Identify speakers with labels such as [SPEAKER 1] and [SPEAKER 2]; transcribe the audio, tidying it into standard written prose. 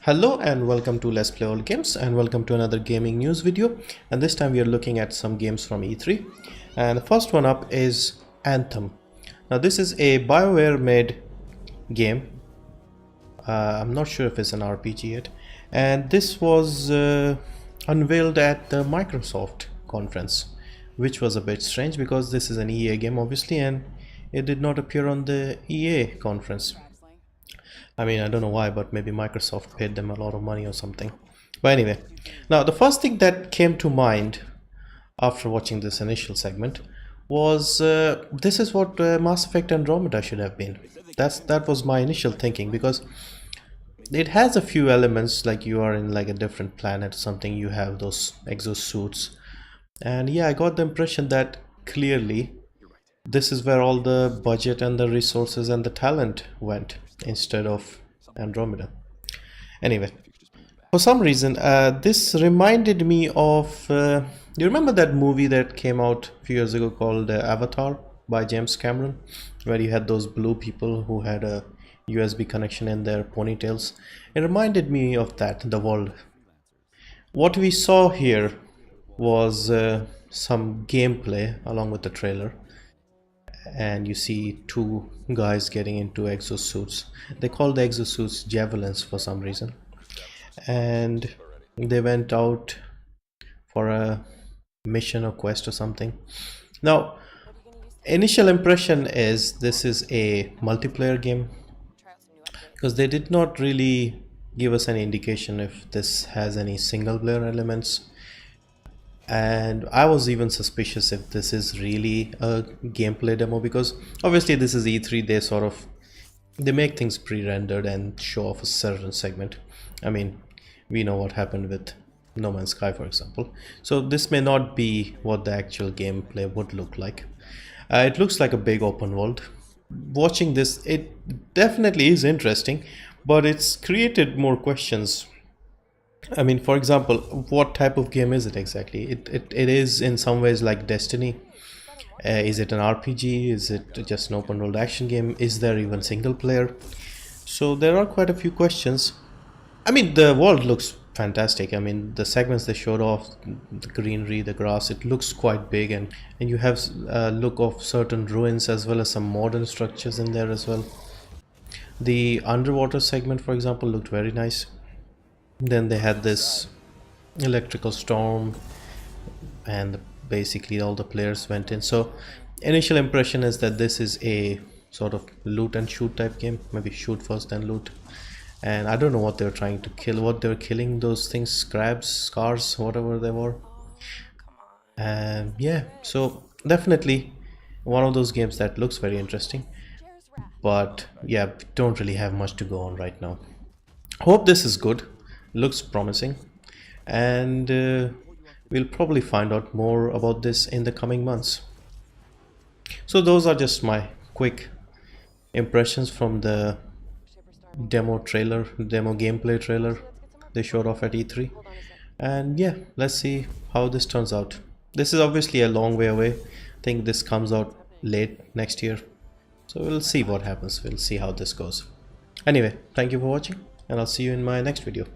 [SPEAKER 1] Hello and welcome to Let's Play All Games, and welcome to another gaming news video. And this time we are looking at some games from E3, and the first one up is Anthem. Now this is a Bioware made game. I'm not sure if it's an RPG yet, and this was unveiled at the Microsoft conference, which was a bit strange because this is an EA game obviously, and it did not appear on the EA conference. I mean, I don't know why, but maybe Microsoft paid them a lot of money or something. But anyway, now the first thing that came to mind after watching this initial segment was this is what Mass Effect Andromeda should have been. That was my initial thinking, because it has a few elements, like you are in like a different planet or something, you have those exosuits, and yeah, I got the impression that clearly this is where all the budget and the resources and the talent went instead of Andromeda. Anyway, for some reason this reminded me of you remember that movie that came out a few years ago called Avatar by James Cameron, where you had those blue people who had a USB connection in their ponytails? It reminded me of that, the world. What we saw here was some gameplay along with the trailer, and you see two guys getting into exosuits. They call the exosuits javelins for some reason, and they went out for a mission or quest or something. Now, initial impression is this is a multiplayer game, because they did not really give us any indication if this has any single player elements. And I was even suspicious if this is really a gameplay demo, because obviously this is E3, they make things pre-rendered and show off a certain segment. I mean, we know what happened with No Man's Sky, for example. So this may not be what the actual gameplay would look like. It looks like a big open world. Watching this, it definitely is interesting, but it's created more questions. I mean, for example, what type of game is it exactly? It is in some ways like Destiny. Is it an RPG? Is it just an open world action game? Is there even single player? So there are quite a few questions. I mean, the world looks fantastic. I mean, the segments they showed off, the greenery, the grass, it looks quite big, and you have a look of certain ruins as well as some modern structures in there as well. The underwater segment, for example, looked very nice. Then they had this electrical storm, and basically all the players went in. So initial impression is that this is a sort of loot and shoot type game, maybe shoot first then loot. And I don't know what they're trying to kill, what they're killing, those things, crabs, scars, whatever they were. And yeah, so definitely one of those games that looks very interesting, but yeah, we don't really have much to go on right now. Hope this is good. Looks promising, and we'll probably find out more about this in the coming months. So those are just my quick impressions from the demo gameplay trailer they showed off at E3. And yeah, let's see how this turns out. This is obviously a long way away. I think this comes out late next year, so we'll see what happens. We'll see how this goes. Anyway, thank you for watching, and I'll see you in my next video.